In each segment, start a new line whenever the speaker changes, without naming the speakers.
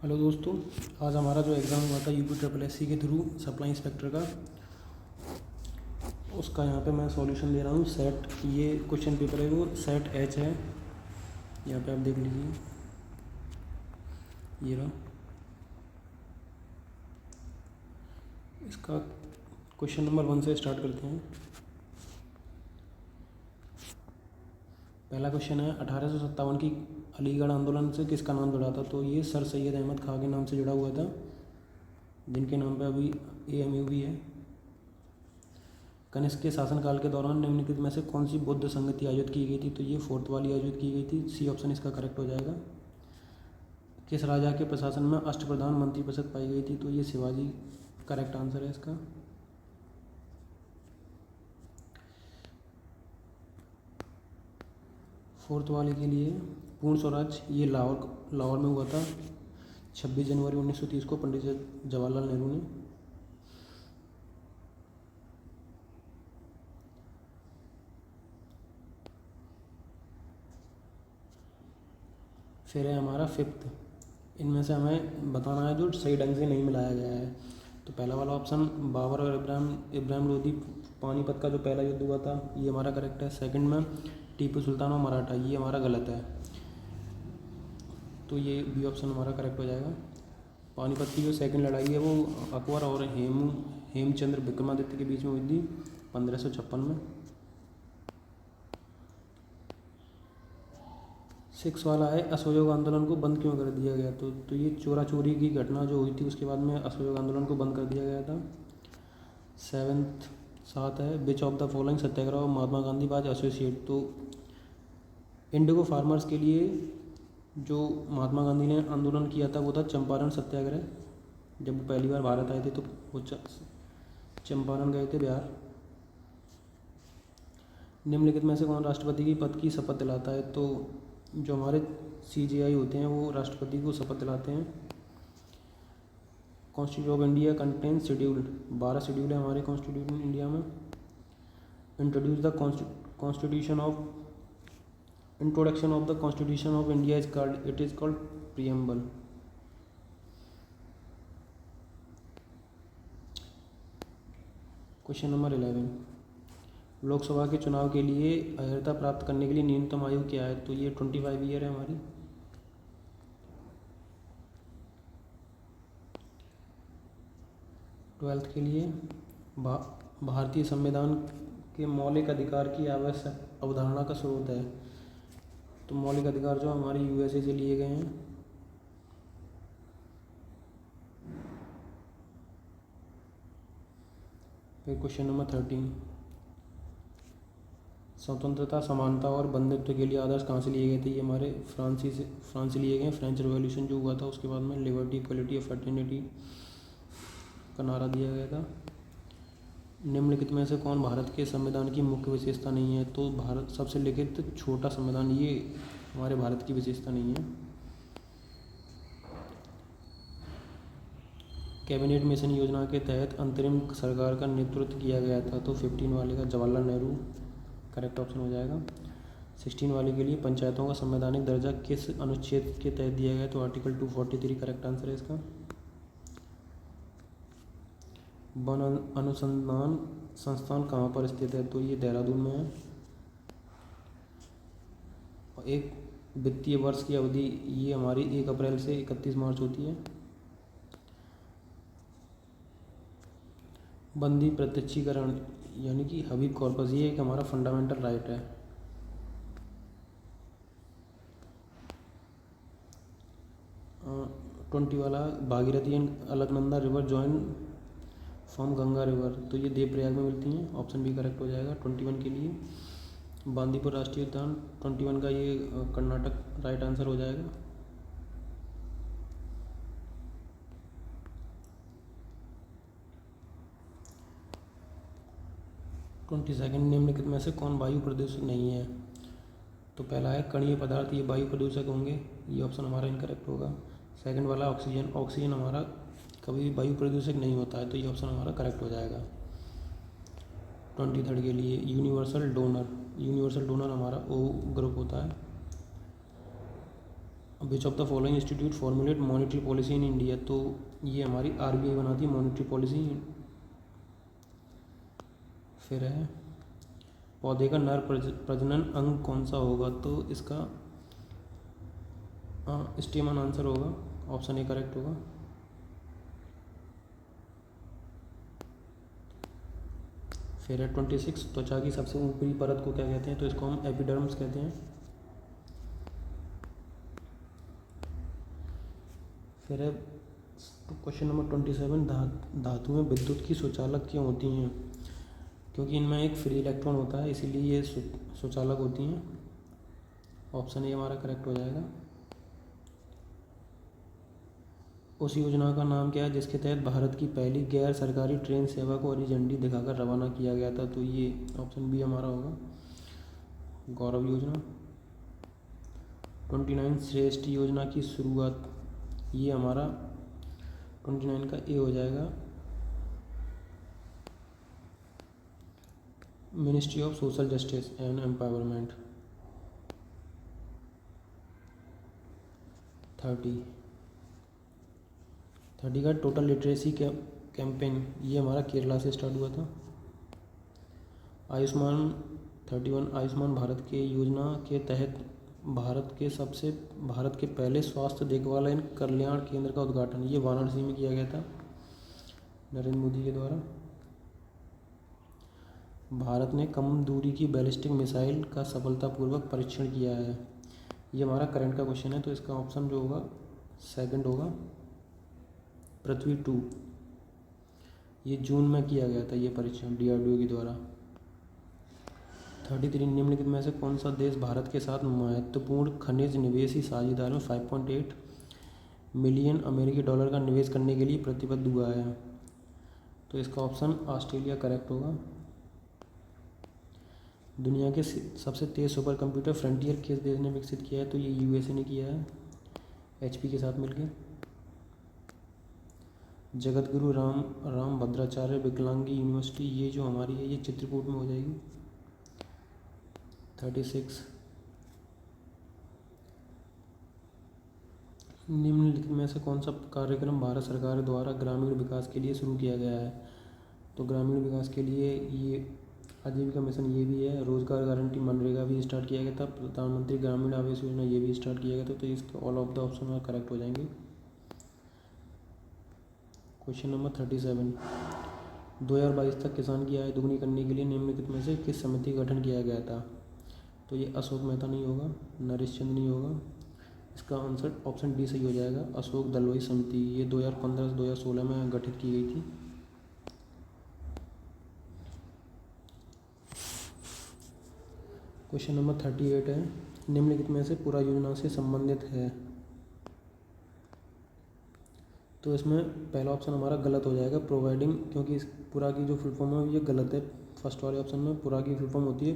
Hello दोस्तों। आज हमारा जो एग्ज़ाम हुआ था यूपी ट्रिपल एस सी के थ्रू सप्लाई इंस्पेक्टर का, उसका यहाँ पे मैं सॉल्यूशन दे रहा हूँ। सेट ये क्वेश्चन पेपर है, वो सेट एच है। यहाँ पे आप देख लीजिए, ये रहा इसका। क्वेश्चन नंबर 1 से स्टार्ट करते हैं। पहला क्वेश्चन है, 1857 की अलीगढ़ आंदोलन से किसका नाम जुड़ा था? तो ये सर सैयद अहमद खां के नाम से जुड़ा हुआ था, जिनके नाम पे अभी AMU भी है। कनिष्क के शासनकाल के दौरान निम्नलिखित में से कौन सी बौद्ध संगति आयोजित की गई थी? तो ये 4th वाली आयोजित की गई थी। सी ऑप्शन इसका करेक्ट हो जाएगा। किस राजा के प्रशासन में अष्टप्रधान मंत्रिपरिषद पाई गई थी? तो ये शिवाजी करेक्ट आंसर है इसका। फोर्थ वाले के लिए, पूर्ण स्वराज ये लाहौर में हुआ था 26 जनवरी 1930 को, पंडित जवाहरलाल नेहरू ने। फिर है हमारा 5th। इनमें से हमें बताना है जो सही ढंग से नहीं मिलाया गया है। तो पहला वाला ऑप्शन, बाबर और इब्राहिम लोदी पानीपत का जो पहला युद्ध हुआ था, ये हमारा करेक्ट है। सेकंड में टीपू सुल्तान और मराठा, ये हमारा गलत है। तो ये बी ऑप्शन हमारा करेक्ट हो जाएगा। पानीपत की जो सेकंड लड़ाई है वो अकबर और हेमचंद्र विक्रमादित्य के बीच में हुई थी 1556 में। 6 वाला है, असहयोग आंदोलन को बंद क्यों कर दिया गया? तो ये चोरा चोरी की घटना जो हुई थी, उसके बाद में असहयोग आंदोलन को बंद कर दिया गया था। 7 है, विच ऑफ द फॉलोइंग सत्याग्रह और महात्मा गांधी वाज एसोसिएट? तो इंडिगो फार्मर्स के लिए जो महात्मा गांधी ने आंदोलन किया था वो था चंपारण सत्याग्रह। जब वो पहली बार भारत आए थे तो वो चंपारण गए थे, बिहार। निम्नलिखित में से कौन राष्ट्रपति की पद की शपथ दिलाता है? तो जो हमारे CJI होते हैं वो राष्ट्रपति को शपथ दिलाते हैं। Constitution of India contain schedule, 12 schedule है हमारे कॉन्स्टिट्यूशन इंडिया में। Introduce the constitution of introduction of the constitution of India it is called preamble. Question number 11, Lok Sabha के चुनाव के लिए अर्हता प्राप्त करने के लिए न्यूनतम आयु क्या है? तो ये 25 ईयर है हमारी। ट्वेल्थ के लिए, भारतीय संविधान के मौलिक अधिकार की आवश्यक अवधारणा का स्रोत है। तो मौलिक अधिकार जो हमारे USA से लिए गए हैं। फिर क्वेश्चन नंबर 13, स्वतंत्रता, समानता और बंधुत्व के लिए आदर्श कहाँ से लिए गए थे? ये हमारे फ्रांस से लिए गए हैं। फ्रेंच रिवॉल्यूशन जो हुआ था उसके बाद में लिबर्टी, इक्वलिटी और फ्रेटर्निटी का नारा दिया गया था। निम्नलिखित में से कौन भारत के संविधान की मुख्य विशेषता नहीं है? तो भारत सबसे लिखित छोटा संविधान, ये हमारे भारत की विशेषता नहीं है। कैबिनेट मिशन योजना के तहत अंतरिम सरकार का नेतृत्व किया गया था। तो 15 वाले का जवाहरलाल नेहरू करेक्ट ऑप्शन हो जाएगा। 16 वाले के लिए, पंचायतों का संवैधानिक दर्जा किस अनुच्छेद के तहत दिया गया? तो आर्टिकल 243 करेक्ट आंसर है इसका। वन अनुसंधान संस्थान कहाँ पर स्थित है? तो ये देहरादून में है। और एक वित्तीय वर्ष की अवधि ये हमारी 1 अप्रैल से 31 मार्च होती है। बंदी प्रत्यक्षीकरण यानी कि हबीब कॉर्पस, ये एक हमारा फंडामेंटल राइट है। अ, 20 वाला, Bhagirathi and Alaknanda river join from Ganga river, तो ये देवप्रयाग में मिलती हैं। ऑप्शन बी करेक्ट हो जाएगा 21 के लिए। बांदीपुर राष्ट्रीय उद्यान 21 का, ये कर्नाटक राइट आंसर हो जाएगा। सेकंड, निम्नलिखित में से कौन वायु प्रदूषक नहीं है? तो पहला है कणीय पदार्थ, ये वायु प्रदूषक होंगे, ये ऑप्शन हमारा इनकरेक्ट होगा। सेकंड वाला ऑक्सीजन हमारा कभी भी वायु प्रदूषक नहीं होता है, तो ये ऑप्शन हमारा करेक्ट हो जाएगा। 23 के लिए, यूनिवर्सल डोनर हमारा O ग्रुप होता है। Which of the following institute formulate monetary policy in India, तो ये हमारी आरबीआई बनाती है मॉनेटरी पॉलिसी। फिर है पौधे का नर प्रजनन अंग कौन सा होगा, तो इसका स्टेमन आंसर होगा, ऑप्शन ए करेक्ट होगा। फिर है 26 त्वचा की सबसे ऊपरी परत को क्या कहते हैं, तो इसको हम एपिडर्म्स कहते हैं। फिर है क्वेश्चन नंबर 27 धातुएं विद्युत की सुचालक क्यों होती हैं, क्योंकि इनमें एक फ्री इलेक्ट्रॉन होता है इसीलिए ये सुचालक होती हैं। ऑप्शन ए हमारा करेक्ट हो जाएगा। उस योजना का नाम क्या है जिसके तहत भारत की पहली गैर सरकारी ट्रेन सेवा को हरी झंडी दिखाकर रवाना किया गया था, तो ये ऑप्शन बी हमारा होगा, गौरव योजना। 29 श्रेष्ठ योजना की शुरुआत, ये हमारा 29 का ए हो जाएगा, ministry of social justice and empowerment. 30 का टोटल लिटरेसी कैंपेन, ये हमारा केरला से स्टार्ट हुआ था। आयुष्मान 31 आयुष्मान भारत के योजना के तहत भारत के पहले स्वास्थ्य देखभाल एवं कल्याण केंद्र का उद्घाटन, ये वाराणसी में किया गया था नरेंद्र मोदी के द्वारा। भारत ने कम दूरी की बैलिस्टिक मिसाइल का सफलतापूर्वक परीक्षण किया है, ये हमारा करंट का क्वेश्चन है, तो इसका ऑप्शन जो होगा सेकंड होगा, पृथ्वी 2। ये जून में किया गया था ये परीक्षण DRDO के द्वारा। 33 निम्नलिखित में से कौन सा देश भारत के साथ महत्वपूर्ण खनिज निवेशी साझेदार में 5.8 मिलियन अमेरिकी डॉलर का निवेश करने के लिए प्रतिबद्ध हुआ है, तो इसका ऑप्शन ऑस्ट्रेलिया करेक्ट होगा। दुनिया के सबसे तेज़ सुपर कंप्यूटर फ्रंटियर किस देश ने विकसित किया है, तो ये USA ने किया है HP के साथ मिलकर। जगतगुरु राम भद्राचार्य विकलांगी यूनिवर्सिटी, ये जो हमारी है ये चित्रकूट में हो जाएगी। 36 निम्नलिखित में से कौन सा कार्यक्रम भारत सरकार द्वारा ग्रामीण विकास के लिए शुरू किया गया है, तो ग्रामीण विकास के लिए ये आजीविका मिशन ये भी है, रोजगार गारंटी मनरेगा भी स्टार्ट किया गया था, प्रधानमंत्री ग्रामीण आवास योजना ये भी स्टार्ट किया गया था, तो इसके all of the option correct हो जाएंगे। क्वेश्चन नंबर 37 2022 तक किसान की आय दोगुनी करने के लिए निम्नलिखित में से किस समिति का गठन किया गया था, तो ये अशोक मेहता नहीं होगा, नरेश चंद नहीं होगा, इसका आंसर ऑप्शन डी सही हो जाएगा, अशोक दलवाई समिति। ये 2015 से 2016 में गठित की गई थी। क्वेश्चन नंबर 38 है निम्नलिखित में से पूरा योजना से संबंधित है, तो इसमें पहला ऑप्शन हमारा गलत हो जाएगा, प्रोवाइडिंग, क्योंकि इस पूरा की जो फुल फॉर्म है ये गलत है। फर्स्ट वाले ऑप्शन में पूरा की फुल फॉर्म होती है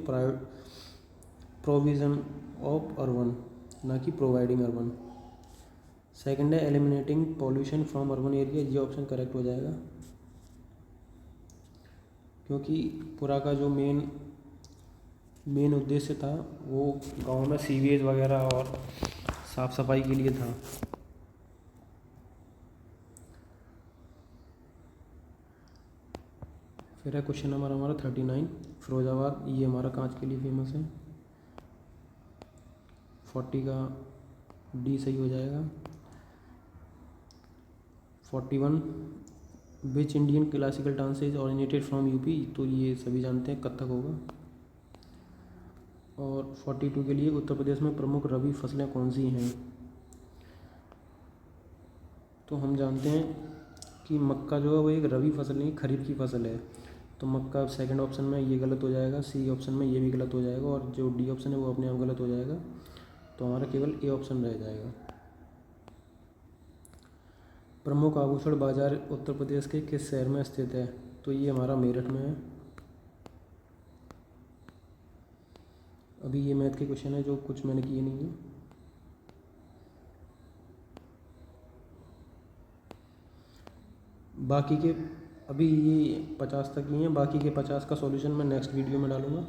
प्रोविज़न ऑफ अर्बन, ना कि प्रोवाइडिंग अर्बन। सेकंड है eliminating pollution from urban area, ये ऑप्शन करेक्ट हो जाएगा, क्योंकि पूरा का जो मेन उद्देश्य था वो गांव में सीवेज वगैरह और साफ़ सफाई के लिए था। फिर है क्वेश्चन नंबर हमारा 39 फिरोजाबाद, ये हमारा कांच के लिए फेमस है, 40 का डी सही हो जाएगा। 41 which Indian classical dance is originated from UP, तो ये सभी जानते हैं कथक होगा। और 42 के लिए उत्तर प्रदेश में प्रमुख रबी फसलें कौन सी हैं, तो हम जानते हैं कि मक्का जो है वो एक रबी फसल नहीं खरीफ की फसल है, तो मक्का सेकंड ऑप्शन में ये गलत हो जाएगा, सी ऑप्शन में ये भी गलत हो जाएगा, और जो डी ऑप्शन है वो अपने आप गलत हो जाएगा, तो हमारा केवल ए ऑप्शन रह जाएगा। प्रमुख आभूषण बाजार उत्तर प्रदेश के किस शहर में स्थित है, तो ये हमारा मेरठ में है। अभी ये मैथ के क्वेश्चन है जो कुछ मैंने किए नहीं है। बाकी के अभी ये 50 तक ही हैं, बाकी के 50 का सॉल्यूशन मैं नेक्स्ट वीडियो में डालूँगा।